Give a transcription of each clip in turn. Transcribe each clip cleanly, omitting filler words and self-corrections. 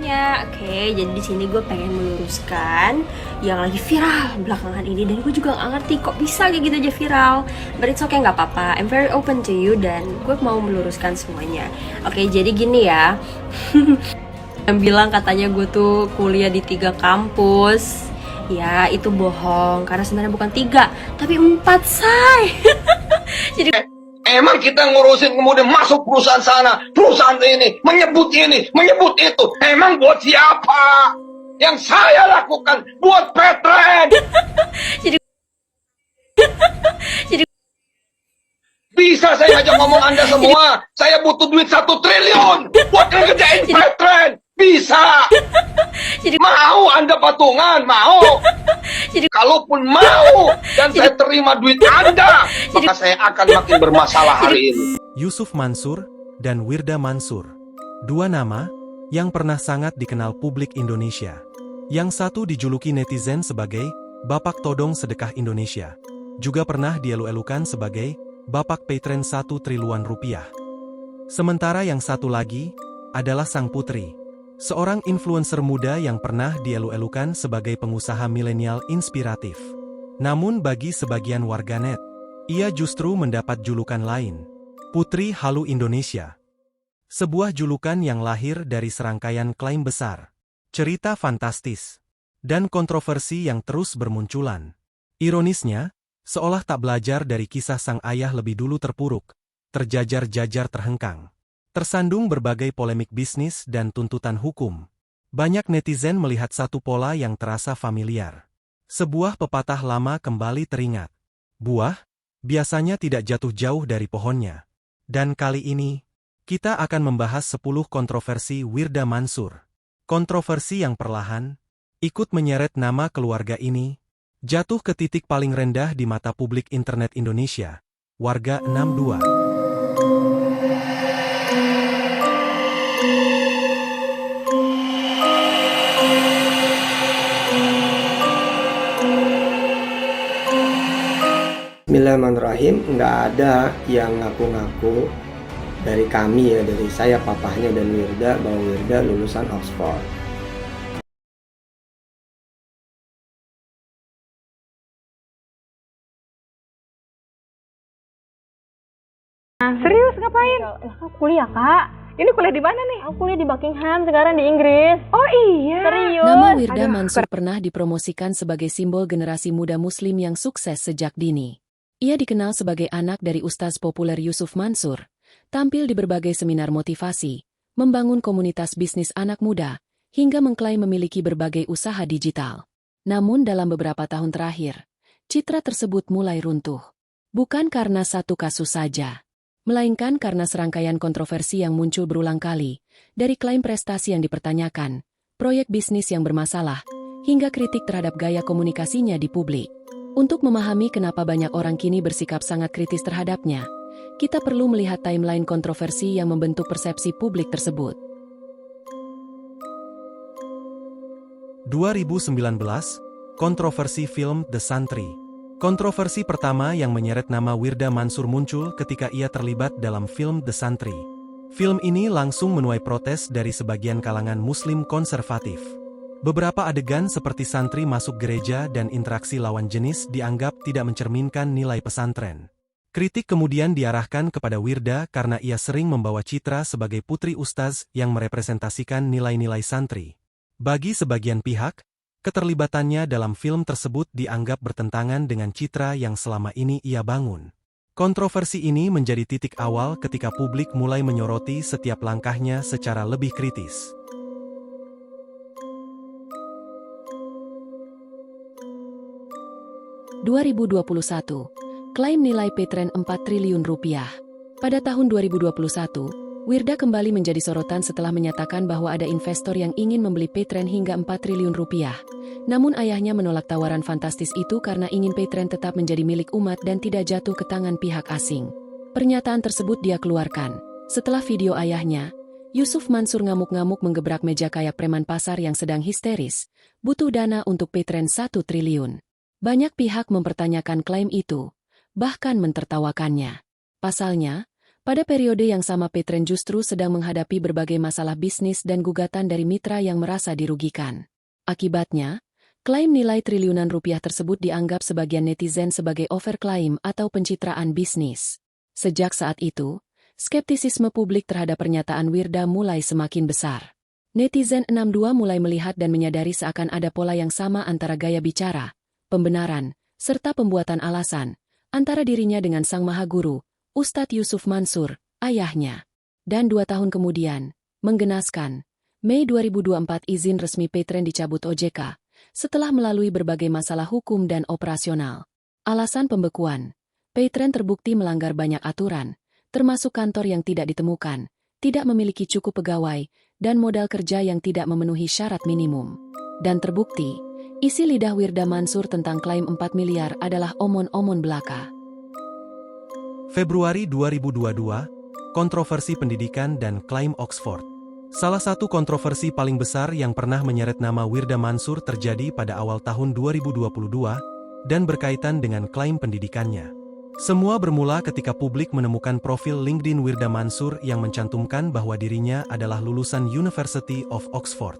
semuanya. Oke, jadi di sini gue pengen meluruskan yang lagi viral belakangan ini, dan gue juga nggak ngerti kok bisa kayak gitu aja viral. But it's okay, nggak apa-apa. I'm very open to you dan gue mau meluruskan semuanya. Oke, jadi gini ya. Yang bilang katanya gue tuh kuliah di 3 kampus. Ya, itu bohong karena sebenarnya bukan 3, tapi 4, say. Jadi emang kita ngurusin kemudian masuk perusahaan sana, perusahaan ini, menyebut itu. Emang buat siapa? Yang saya lakukan buat Petren. jadi jadi Bisa saya ajak ngomong Anda semua. Saya butuh duit 1 triliun buat ngerjain Petren. Bisa. jadi Mau Anda patungan? Mau. jadi Kalaupun mau dan saya terima duit Anda, maka saya akan makin bermasalah hari ini. Yusuf Mansur dan Wirda Mansur, dua nama yang pernah sangat dikenal publik Indonesia. Yang satu dijuluki netizen sebagai Bapak Todong Sedekah Indonesia, juga pernah dielu-elukan sebagai Bapak Petren 1 triliun rupiah. Sementara yang satu lagi adalah sang putri, seorang influencer muda yang pernah dielu-elukan sebagai pengusaha milenial inspiratif. Namun bagi sebagian warganet, ia justru mendapat julukan lain, Putri Halu Indonesia. Sebuah julukan yang lahir dari serangkaian klaim besar, cerita fantastis, dan kontroversi yang terus bermunculan. Ironisnya, seolah tak belajar dari kisah sang ayah lebih dulu terpuruk, terjajar-jajar terhengkang, tersandung berbagai polemik bisnis dan tuntutan hukum. Banyak netizen melihat satu pola yang terasa familiar. Sebuah pepatah lama kembali teringat. Buah biasanya tidak jatuh jauh dari pohonnya. Dan kali ini, kita akan membahas 10 kontroversi Wirda Mansur. Kontroversi yang perlahan ikut menyeret nama keluarga ini jatuh ke titik paling rendah di mata publik internet Indonesia. Warga 62. Bismillahirrahmanirrahim. Nggak ada yang ngaku-ngaku dari kami ya, dari saya papahnya dan Wirda, bahwa Wirda lulusan Oxford. Serius ngapain? Aku kuliah, Kak. Ini kuliah di mana nih? Aku kuliah di Buckingham, sekarang di Inggris. Oh iya. Serius? Nama Wirda Aduh, Mansur pernah dipromosikan sebagai simbol generasi muda muslim yang sukses sejak dini. Ia dikenal sebagai anak dari ustaz populer Yusuf Mansur, tampil di berbagai seminar motivasi, membangun komunitas bisnis anak muda, hingga mengklaim memiliki berbagai usaha digital. Namun dalam beberapa tahun terakhir, citra tersebut mulai runtuh. Bukan karena satu kasus saja, melainkan karena serangkaian kontroversi yang muncul berulang kali, dari klaim prestasi yang dipertanyakan, proyek bisnis yang bermasalah, hingga kritik terhadap gaya komunikasinya di publik. Untuk memahami kenapa banyak orang kini bersikap sangat kritis terhadapnya, kita perlu melihat timeline kontroversi yang membentuk persepsi publik tersebut. 2019, kontroversi film The Santri. Kontroversi pertama yang menyeret nama Wirda Mansur muncul ketika ia terlibat dalam film The Santri. Film ini langsung menuai protes dari sebagian kalangan Muslim konservatif. Beberapa adegan seperti santri masuk gereja dan interaksi lawan jenis dianggap tidak mencerminkan nilai pesantren. Kritik kemudian diarahkan kepada Wirda karena ia sering membawa citra sebagai putri ustaz yang merepresentasikan nilai-nilai santri. Bagi sebagian pihak, keterlibatannya dalam film tersebut dianggap bertentangan dengan citra yang selama ini ia bangun. Kontroversi ini menjadi titik awal ketika publik mulai menyoroti setiap langkahnya secara lebih kritis. (2021) Klaim nilai Petren 4 triliun rupiah. Pada tahun 2021, Wirda kembali menjadi sorotan setelah menyatakan bahwa ada investor yang ingin membeli Petren hingga 4 triliun rupiah. Namun ayahnya menolak tawaran fantastis itu karena ingin Petren tetap menjadi milik umat dan tidak jatuh ke tangan pihak asing. Pernyataan tersebut dia keluarkan setelah video ayahnya, Yusuf Mansur, ngamuk-ngamuk menggebrak meja kayak preman pasar yang sedang histeris, butuh dana untuk Petren 1 triliun. Banyak pihak mempertanyakan klaim itu, bahkan mentertawakannya. Pasalnya, Pada periode yang sama Petren justru sedang menghadapi berbagai masalah bisnis dan gugatan dari mitra yang merasa dirugikan. Akibatnya, klaim nilai triliunan rupiah tersebut dianggap sebagian netizen sebagai overclaim atau pencitraan bisnis. Sejak saat itu, skeptisisme publik terhadap pernyataan Wirda mulai semakin besar. Netizen 62 mulai melihat dan menyadari seakan ada pola yang sama antara gaya bicara, pembenaran, serta pembuatan alasan, antara dirinya dengan sang maha guru, Ustadz Yusuf Mansur, ayahnya. Dan 2 tahun kemudian, menggenaskan, Mei 2024 izin resmi Petren dicabut OJK, setelah melalui berbagai masalah hukum dan operasional. Alasan pembekuan, Petren terbukti melanggar banyak aturan, termasuk kantor yang tidak ditemukan, tidak memiliki cukup pegawai, dan modal kerja yang tidak memenuhi syarat minimum. Dan terbukti, isi lidah Wirda Mansur tentang klaim 4 miliar adalah omon-omon belaka. Februari 2022, kontroversi pendidikan dan klaim Oxford. Salah satu kontroversi paling besar yang pernah menyeret nama Wirda Mansur terjadi pada awal tahun 2022 dan berkaitan dengan klaim pendidikannya. Semua bermula ketika publik menemukan profil LinkedIn Wirda Mansur yang mencantumkan bahwa dirinya adalah lulusan University of Oxford.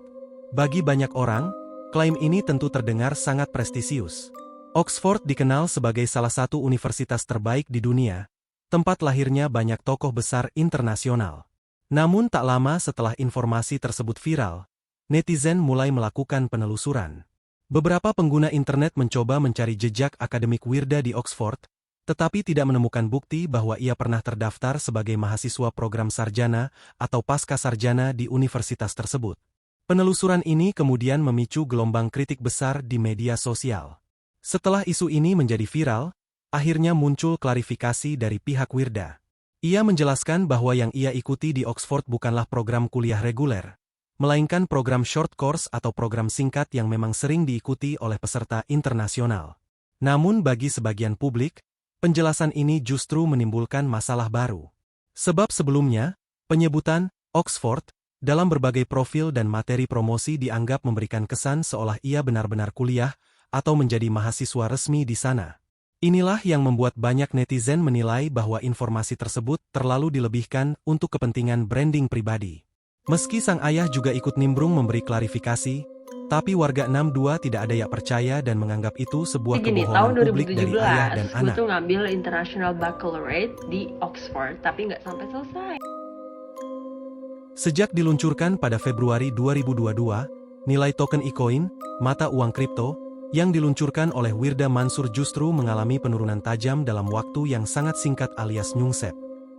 Bagi banyak orang, klaim ini tentu terdengar sangat prestisius. Oxford dikenal sebagai salah satu universitas terbaik di dunia, tempat lahirnya banyak tokoh besar internasional. Namun tak lama setelah informasi tersebut viral, netizen mulai melakukan penelusuran. Beberapa pengguna internet mencoba mencari jejak akademik Wirda di Oxford, tetapi tidak menemukan bukti bahwa ia pernah terdaftar sebagai mahasiswa program sarjana atau pasca sarjana di universitas tersebut. Penelusuran ini kemudian memicu gelombang kritik besar di media sosial. Setelah isu ini menjadi viral, akhirnya muncul klarifikasi dari pihak Wirda. Ia menjelaskan bahwa yang ia ikuti di Oxford bukanlah program kuliah reguler, melainkan program short course atau program singkat yang memang sering diikuti oleh peserta internasional. Namun bagi sebagian publik, penjelasan ini justru menimbulkan masalah baru. Sebab sebelumnya, penyebutan Oxford dalam berbagai profil dan materi promosi dianggap memberikan kesan seolah ia benar-benar kuliah atau menjadi mahasiswa resmi di sana. Inilah yang membuat banyak netizen menilai bahwa informasi tersebut terlalu dilebihkan untuk kepentingan branding pribadi. Meski sang ayah juga ikut nimbrung memberi klarifikasi, tapi warga 62 tidak ada yang percaya dan menganggap itu sebuah kebohongan publik dari ayah dan anak. Gue tuh ngambil International Baccalaureate di Oxford, tapi nggak sampai selesai. Sejak diluncurkan pada Februari 2022, nilai token eCoin, mata uang kripto, yang diluncurkan oleh Wirda Mansur justru mengalami penurunan tajam dalam waktu yang sangat singkat alias nyungsep.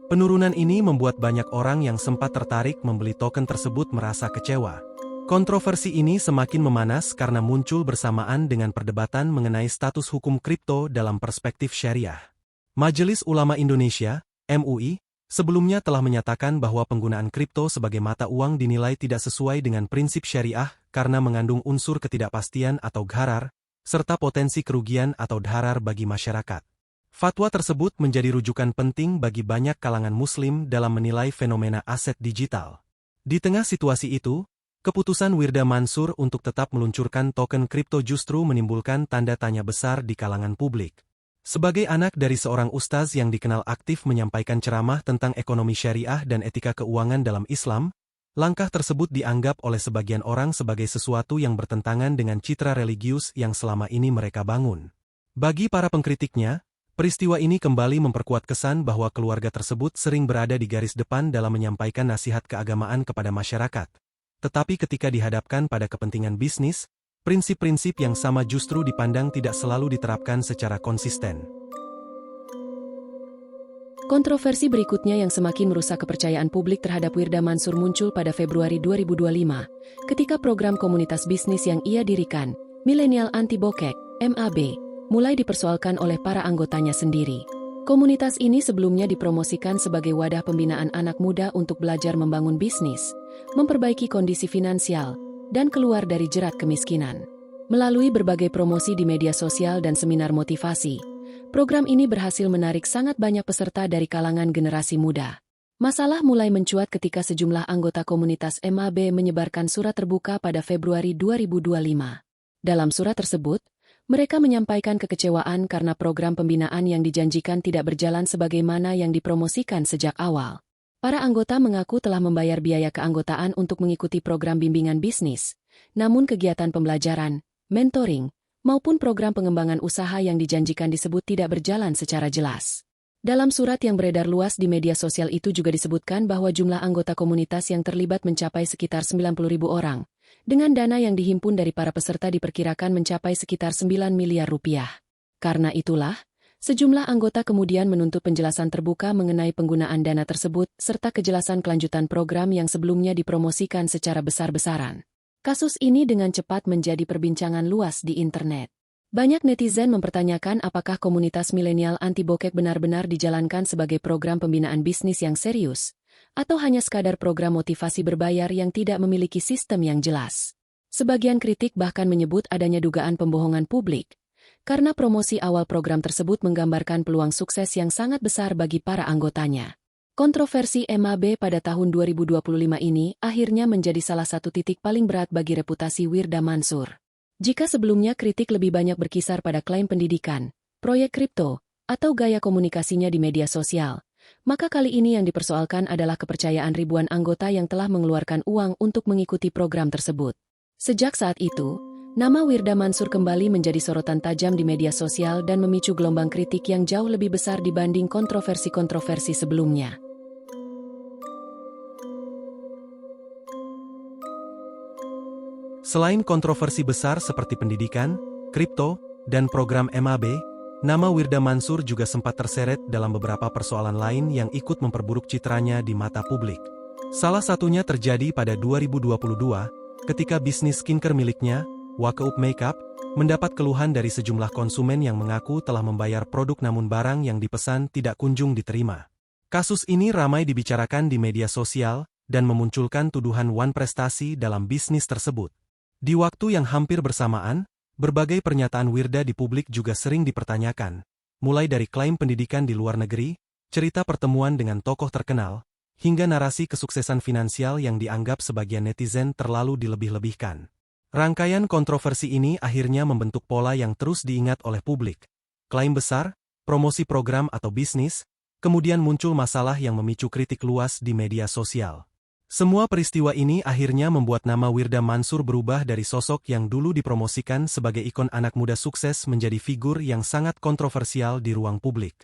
Penurunan ini membuat banyak orang yang sempat tertarik membeli token tersebut merasa kecewa. Kontroversi ini semakin memanas karena muncul bersamaan dengan perdebatan mengenai status hukum kripto dalam perspektif syariah. Majelis Ulama Indonesia, MUI, sebelumnya telah menyatakan bahwa penggunaan kripto sebagai mata uang dinilai tidak sesuai dengan prinsip syariah karena mengandung unsur ketidakpastian atau gharar, serta potensi kerugian atau dharar bagi masyarakat. Fatwa tersebut menjadi rujukan penting bagi banyak kalangan muslim dalam menilai fenomena aset digital. Di tengah situasi itu, keputusan Wirda Mansur untuk tetap meluncurkan token kripto justru menimbulkan tanda tanya besar di kalangan publik. Sebagai anak dari seorang ustaz yang dikenal aktif menyampaikan ceramah tentang ekonomi syariah dan etika keuangan dalam Islam, langkah tersebut dianggap oleh sebagian orang sebagai sesuatu yang bertentangan dengan citra religius yang selama ini mereka bangun. Bagi para pengkritiknya, peristiwa ini kembali memperkuat kesan bahwa keluarga tersebut sering berada di garis depan dalam menyampaikan nasihat keagamaan kepada masyarakat. Tetapi ketika dihadapkan pada kepentingan bisnis, prinsip-prinsip yang sama justru dipandang tidak selalu diterapkan secara konsisten. Kontroversi berikutnya yang semakin merusak kepercayaan publik terhadap Wirda Mansur muncul pada Februari 2025, ketika program komunitas bisnis yang ia dirikan, Millennial Anti Bokek, MAB, mulai dipersoalkan oleh para anggotanya sendiri. Komunitas ini sebelumnya dipromosikan sebagai wadah pembinaan anak muda untuk belajar membangun bisnis, memperbaiki kondisi finansial, dan keluar dari jerat kemiskinan. Melalui berbagai promosi di media sosial dan seminar motivasi, program ini berhasil menarik sangat banyak peserta dari kalangan generasi muda. Masalah mulai mencuat ketika sejumlah anggota komunitas MAB menyebarkan surat terbuka pada Februari 2025. Dalam surat tersebut, Mereka menyampaikan kekecewaan karena program pembinaan yang dijanjikan tidak berjalan sebagaimana yang dipromosikan sejak awal. Para anggota mengaku telah membayar biaya keanggotaan untuk mengikuti program bimbingan bisnis, namun kegiatan pembelajaran, mentoring, maupun program pengembangan usaha yang dijanjikan disebut tidak berjalan secara jelas. Dalam surat yang beredar luas di media sosial itu juga disebutkan bahwa jumlah anggota komunitas yang terlibat mencapai sekitar 90.000 orang, dengan dana yang dihimpun dari para peserta diperkirakan mencapai sekitar 9 miliar rupiah. Karena itulah, sejumlah anggota kemudian menuntut penjelasan terbuka mengenai penggunaan dana tersebut serta kejelasan kelanjutan program yang sebelumnya dipromosikan secara besar-besaran. Kasus ini dengan cepat menjadi perbincangan luas di internet. Banyak netizen mempertanyakan apakah komunitas milenial anti-bokek benar-benar dijalankan sebagai program pembinaan bisnis yang serius, atau hanya sekadar program motivasi berbayar yang tidak memiliki sistem yang jelas. Sebagian kritik bahkan menyebut adanya dugaan pembohongan publik, karena promosi awal program tersebut menggambarkan peluang sukses yang sangat besar bagi para anggotanya. Kontroversi MAB pada tahun 2025 ini akhirnya menjadi salah satu titik paling berat bagi reputasi Wirda Mansur. Jika sebelumnya kritik lebih banyak berkisar pada klaim pendidikan, proyek kripto, atau gaya komunikasinya di media sosial, maka kali ini yang dipersoalkan adalah kepercayaan ribuan anggota yang telah mengeluarkan uang untuk mengikuti program tersebut. Sejak saat itu, nama Wirda Mansur kembali menjadi sorotan tajam di media sosial dan memicu gelombang kritik yang jauh lebih besar dibanding kontroversi-kontroversi sebelumnya. Selain kontroversi besar seperti pendidikan, kripto, dan program MAB, nama Wirda Mansur juga sempat terseret dalam beberapa persoalan lain yang ikut memperburuk citranya di mata publik. Salah satunya terjadi pada 2022, ketika bisnis skincare miliknya, Wakeup Makeup, mendapat keluhan dari sejumlah konsumen yang mengaku telah membayar produk namun barang yang dipesan tidak kunjung diterima. Kasus ini ramai dibicarakan di media sosial dan memunculkan tuduhan wan prestasi dalam bisnis tersebut. Di waktu yang hampir bersamaan, berbagai pernyataan Wirda di publik juga sering dipertanyakan, mulai dari klaim pendidikan di luar negeri, cerita pertemuan dengan tokoh terkenal, hingga narasi kesuksesan finansial yang dianggap sebagian netizen terlalu dilebih-lebihkan. Rangkaian kontroversi ini akhirnya membentuk pola yang terus diingat oleh publik. Klaim besar, promosi program atau bisnis, kemudian muncul masalah yang memicu kritik luas di media sosial. Semua peristiwa ini akhirnya membuat nama Wirda Mansur berubah dari sosok yang dulu dipromosikan sebagai ikon anak muda sukses menjadi figur yang sangat kontroversial di ruang publik.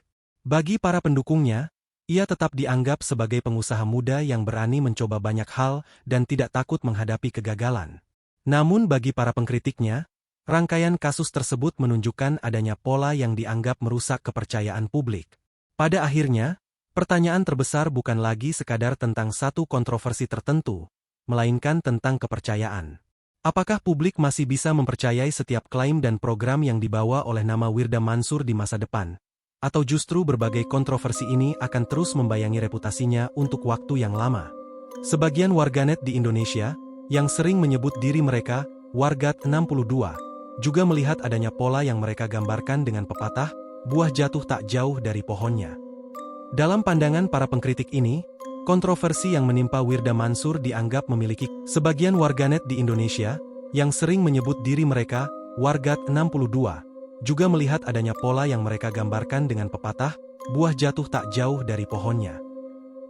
Bagi para pendukungnya, ia tetap dianggap sebagai pengusaha muda yang berani mencoba banyak hal dan tidak takut menghadapi kegagalan. Namun bagi para pengkritiknya, rangkaian kasus tersebut menunjukkan adanya pola yang dianggap merusak kepercayaan publik. Pada akhirnya, pertanyaan terbesar bukan lagi sekadar tentang satu kontroversi tertentu, melainkan tentang kepercayaan. Apakah publik masih bisa mempercayai setiap klaim dan program yang dibawa oleh nama Wirda Mansur di masa depan? Atau justru berbagai kontroversi ini akan terus membayangi reputasinya untuk waktu yang lama? Sebagian warganet di Indonesia, yang sering menyebut diri mereka Wargat 62, juga melihat adanya pola yang mereka gambarkan dengan pepatah, buah jatuh tak jauh dari pohonnya. Dalam pandangan para pengkritik ini, kontroversi yang menimpa Wirda Mansur dianggap memiliki sebagian warganet di Indonesia, yang sering menyebut diri mereka Wargat 62, juga melihat adanya pola yang mereka gambarkan dengan pepatah, buah jatuh tak jauh dari pohonnya.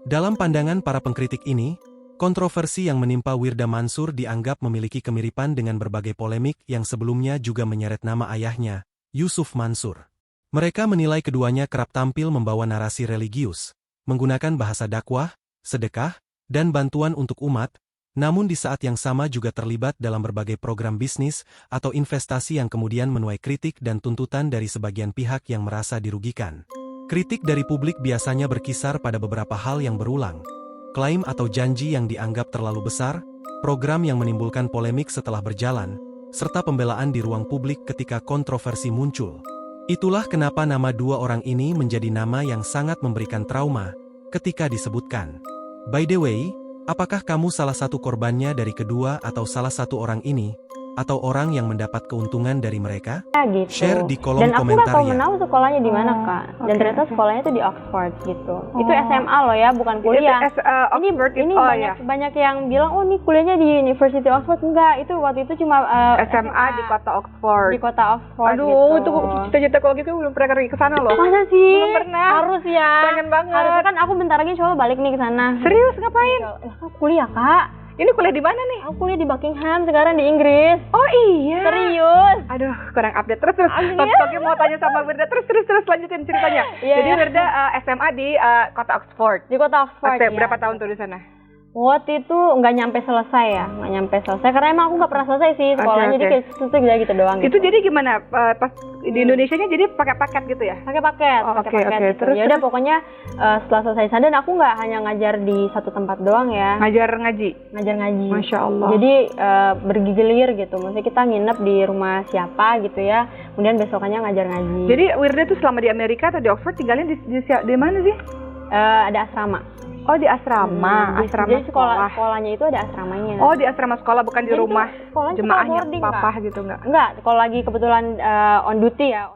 Dalam pandangan para pengkritik ini, kontroversi yang menimpa Wirda Mansur dianggap memiliki kemiripan dengan berbagai polemik yang sebelumnya juga menyeret nama ayahnya, Yusuf Mansur. Mereka menilai keduanya kerap tampil membawa narasi religius, menggunakan bahasa dakwah, sedekah, dan bantuan untuk umat, namun di saat yang sama juga terlibat dalam berbagai program bisnis atau investasi yang kemudian menuai kritik dan tuntutan dari sebagian pihak yang merasa dirugikan. Kritik dari publik biasanya berkisar pada beberapa hal yang berulang. Klaim atau janji yang dianggap terlalu besar, program yang menimbulkan polemik setelah berjalan, serta pembelaan di ruang publik ketika kontroversi muncul. Itulah kenapa nama dua orang ini menjadi nama yang sangat memberikan trauma ketika disebutkan. By the way, apakah kamu salah satu korbannya dari kedua atau salah satu orang ini? atau orang yang mendapat keuntungan dari mereka? gitu. Share di kolom Dan aku nggak komentar tahu ya. menahu sekolahnya di mana kak. Dan ternyata sekolahnya itu di Oxford gitu. Itu SMA loh ya, bukan kuliah. Oxford ini oh banyak ya. banyak yang bilang oh ini kuliahnya di University Oxford. Enggak, itu waktu itu cuma SMA di kota Oxford. di kota Oxford. Aduh, gitu. itu cita-cita kalau gitu belum pernah pergi ke sana loh. Masa sih? Belum pernah. Harus ya. Pengen banget. Harus kan aku bentar lagi insya Allah balik nih ke sana. Serius ngapain? Aku kuliah kak. Ini kuliah di mana nih? Aku kuliah di Buckingham sekarang di Inggris. Oh iya. Serius? Aduh, kurang update terus. Toki mau tanya sama Wirda terus lanjutin ceritanya. Iya, Jadi iya. Wirda SMA di kota Oxford. Di kota Oxford. Oke, ya. berapa tahun tuh di sana? Waktu itu nggak nyampe selesai ya, nggak nyampe selesai karena emang aku nggak pernah selesai sih sekolahnya, Oke, jadi kayak gitu doang. Itu jadi gimana? Pas di Indonesianya jadi pakai paket gitu ya? pakai paket, Oh, pakai oke, paket. oke. Gitu. Terus, Ya udah pokoknya setelah selesai sana dan aku nggak hanya ngajar di satu tempat doang ya, Ngajar ngaji. ngajar ngaji. Masya Allah. Jadi bergilir gitu, maksudnya kita nginep di rumah siapa gitu ya, kemudian besokannya ngajar ngaji. Jadi Wirda tuh selama di Amerika atau di Oxford tinggalnya di mana sih? Ada asrama. Oh di asrama, asrama Jadi sekolah. sekolahnya itu ada asramanya. Oh di asrama sekolah bukan di Jadi rumah tuh sekolahnya jemaahnya boarding, papa Kak. gitu nggak? Enggak, kalau lagi kebetulan on duty ya.